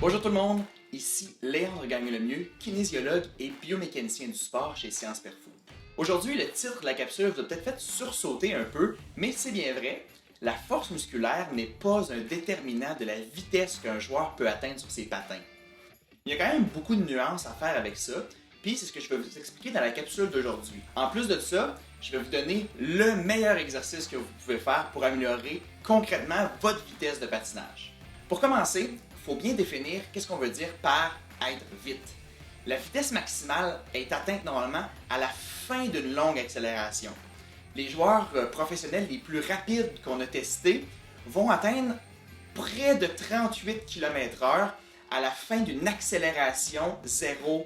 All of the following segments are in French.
Bonjour tout le monde, ici Léandre Gagnon-Lemieux, kinésiologue et biomécanicien du sport chez Sciences Perfo. Aujourd'hui, le titre de la capsule vous a peut-être fait sursauter un peu, mais c'est bien vrai, la force musculaire n'est pas un déterminant de la vitesse qu'un joueur peut atteindre sur ses patins. Il y a quand même beaucoup de nuances à faire avec ça, puis c'est ce que je vais vous expliquer dans la capsule d'aujourd'hui. En plus de ça, je vais vous donner le meilleur exercice que vous pouvez faire pour améliorer concrètement votre vitesse de patinage. Pour commencer, il faut bien définir qu'est-ce qu'on veut dire par être vite. La vitesse maximale est atteinte normalement à la fin d'une longue accélération. Les joueurs professionnels les plus rapides qu'on a testés vont atteindre près de 38 km/h à la fin d'une accélération 0-30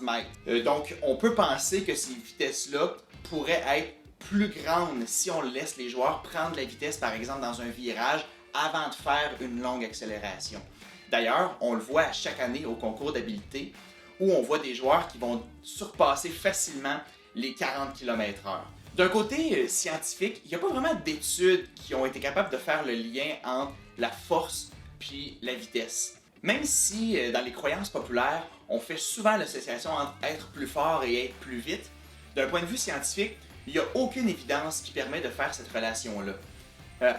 mètres. Donc, on peut penser que ces vitesses-là pourraient être plus grandes si on laisse les joueurs prendre la vitesse, par exemple, dans un virage avant de faire une longue accélération. D'ailleurs, on le voit à chaque année au concours d'habileté où on voit des joueurs qui vont surpasser facilement les 40 km/h. D'un côté scientifique, il n'y a pas vraiment d'études qui ont été capables de faire le lien entre la force puis la vitesse. Même si dans les croyances populaires, on fait souvent l'association entre être plus fort et être plus vite, d'un point de vue scientifique, il n'y a aucune évidence qui permet de faire cette relation-là.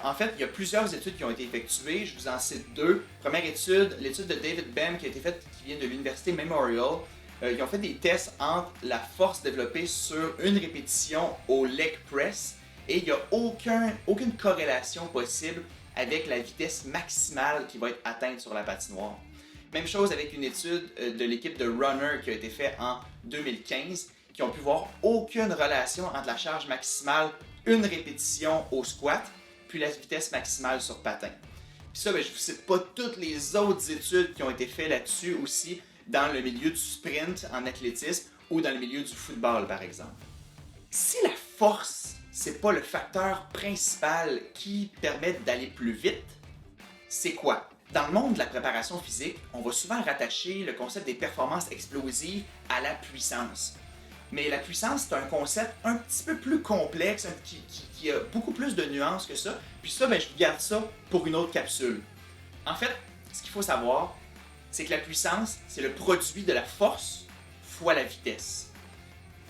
En fait, il y a plusieurs études qui ont été effectuées, je vous en cite deux. Première étude, l'étude de David Bem qui a été faite, qui vient de l'université Memorial. Ils ont fait des tests entre la force développée sur une répétition au leg press et il n'y a aucune corrélation possible avec la vitesse maximale qui va être atteinte sur la patinoire. Même chose avec une étude de l'équipe de Runner qui a été faite en 2015, qui ont pu voir aucune relation entre la charge maximale, une répétition au squat, puis la vitesse maximale sur patin. Puis ça, je ne vous cite pas toutes les autres études qui ont été faites là-dessus aussi dans le milieu du sprint en athlétisme ou dans le milieu du football, par exemple. Si la force, c'est pas le facteur principal qui permet d'aller plus vite, c'est quoi? Dans le monde de la préparation physique, on va souvent rattacher le concept des performances explosives à la puissance. Mais la puissance, c'est un concept un petit peu plus complexe, qui a beaucoup plus de nuances que ça. Puis ça, je vous garde ça pour une autre capsule. En fait, ce qu'il faut savoir, c'est que la puissance, c'est le produit de la force fois la vitesse.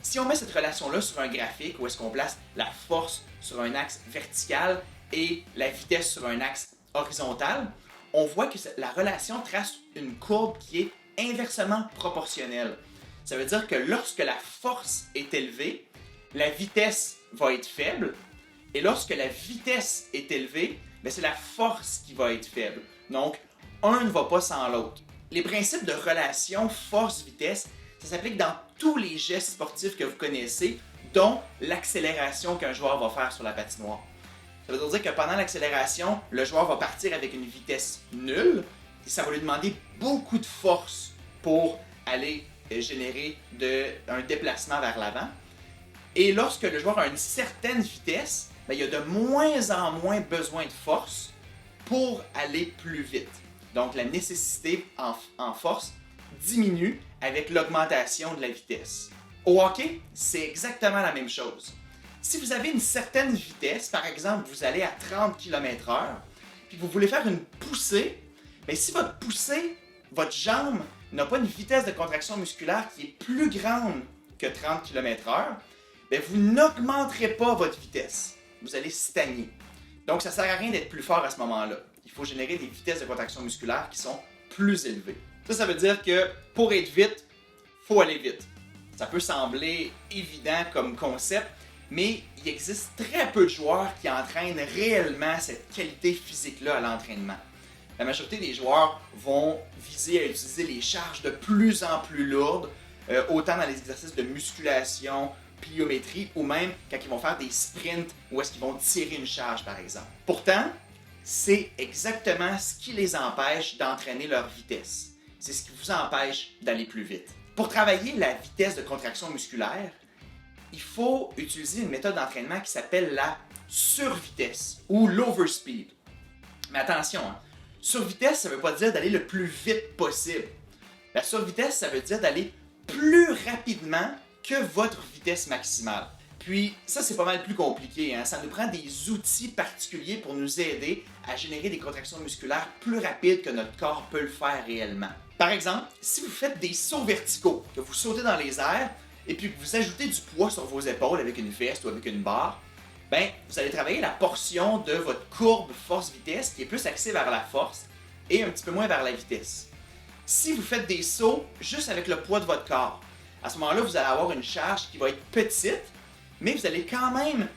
Si on met cette relation-là sur un graphique où est-ce qu'on place la force sur un axe vertical et la vitesse sur un axe horizontal, on voit que la relation trace une courbe qui est inversement proportionnelle. Ça veut dire que lorsque la force est élevée, la vitesse va être faible. Et lorsque la vitesse est élevée, c'est la force qui va être faible. Donc, un ne va pas sans l'autre. Les principes de relation force-vitesse, ça s'applique dans tous les gestes sportifs que vous connaissez, dont l'accélération qu'un joueur va faire sur la patinoire. Ça veut dire que pendant l'accélération, le joueur va partir avec une vitesse nulle et ça va lui demander beaucoup de force pour aller générer un déplacement vers l'avant. Et lorsque le joueur a une certaine vitesse, il y a de moins en moins besoin de force pour aller plus vite. Donc la nécessité en force diminue avec l'augmentation de la vitesse. Au hockey, c'est exactement la même chose. Si vous avez une certaine vitesse, par exemple vous allez à 30 km/h, puis vous voulez faire une poussée, si votre poussée, votre jambe n'a pas une vitesse de contraction musculaire qui est plus grande que 30 km/h, vous n'augmenterez pas votre vitesse. Vous allez stagner. Donc, ça ne sert à rien d'être plus fort à ce moment-là. Il faut générer des vitesses de contraction musculaire qui sont plus élevées. Ça veut dire que pour être vite, il faut aller vite. Ça peut sembler évident comme concept, mais il existe très peu de joueurs qui entraînent réellement cette qualité physique-là à l'entraînement. La majorité des joueurs vont viser à utiliser les charges de plus en plus lourdes, autant dans les exercices de musculation, pliométrie, ou même quand ils vont faire des sprints où est-ce qu'ils vont tirer une charge, par exemple. Pourtant, c'est exactement ce qui les empêche d'entraîner leur vitesse. C'est ce qui vous empêche d'aller plus vite. Pour travailler la vitesse de contraction musculaire, il faut utiliser une méthode d'entraînement qui s'appelle la survitesse ou l'overspeed. Mais attention, survitesse, ça ne veut pas dire d'aller le plus vite possible. La survitesse, ça veut dire d'aller plus rapidement que votre vitesse maximale. Puis ça, c'est pas mal plus compliqué, hein? Ça nous prend des outils particuliers pour nous aider à générer des contractions musculaires plus rapides que notre corps peut le faire réellement. Par exemple, si vous faites des sauts verticaux, que vous sautez dans les airs, et puis que vous ajoutez du poids sur vos épaules avec une veste ou avec une barre, ben, vous allez travailler la portion de votre courbe force-vitesse qui est plus axée vers la force et un petit peu moins vers la vitesse. Si vous faites des sauts juste avec le poids de votre corps, à ce moment-là, vous allez avoir une charge qui va être petite, mais vous allez quand même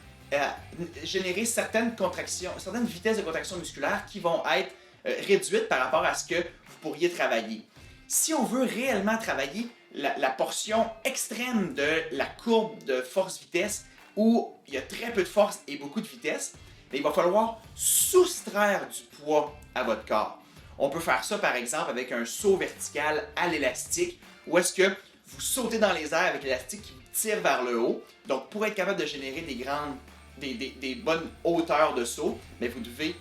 générer certaines contractions, certaines vitesses de contraction musculaire qui vont être réduites par rapport à ce que vous pourriez travailler. Si on veut réellement travailler la portion extrême de la courbe de force-vitesse, où il y a très peu de force et beaucoup de vitesse, mais il va falloir soustraire du poids à votre corps. On peut faire ça par exemple avec un saut vertical à l'élastique, où est-ce que vous sautez dans les airs avec l'élastique qui vous tire vers le haut. Donc pour être capable de générer des bonnes hauteurs de saut, mais vous devez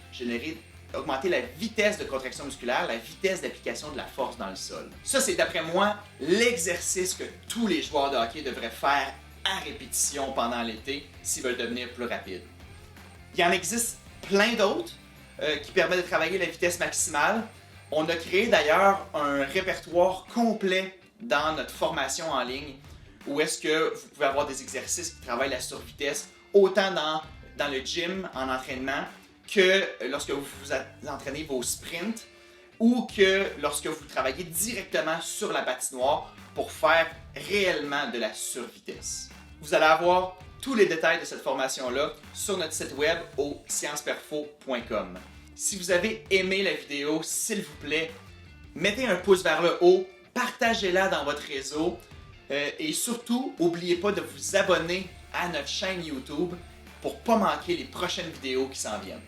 augmenter la vitesse de contraction musculaire, la vitesse d'application de la force dans le sol. Ça, c'est d'après moi l'exercice que tous les joueurs de hockey devraient faire à répétition pendant l'été s'ils veulent devenir plus rapides. Il y en existe plein d'autres qui permettent de travailler la vitesse maximale. On a créé d'ailleurs un répertoire complet dans notre formation en ligne où est-ce que vous pouvez avoir des exercices qui travaillent la survitesse autant dans le gym en entraînement que lorsque vous entraînez vos sprints ou que lorsque vous travaillez directement sur la patinoire pour faire réellement de la survitesse. Vous allez avoir tous les détails de cette formation-là sur notre site web au scienceperfo.com. Si vous avez aimé la vidéo, s'il vous plaît, mettez un pouce vers le haut, partagez-la dans votre réseau et surtout, n'oubliez pas de vous abonner à notre chaîne YouTube pour ne pas manquer les prochaines vidéos qui s'en viennent.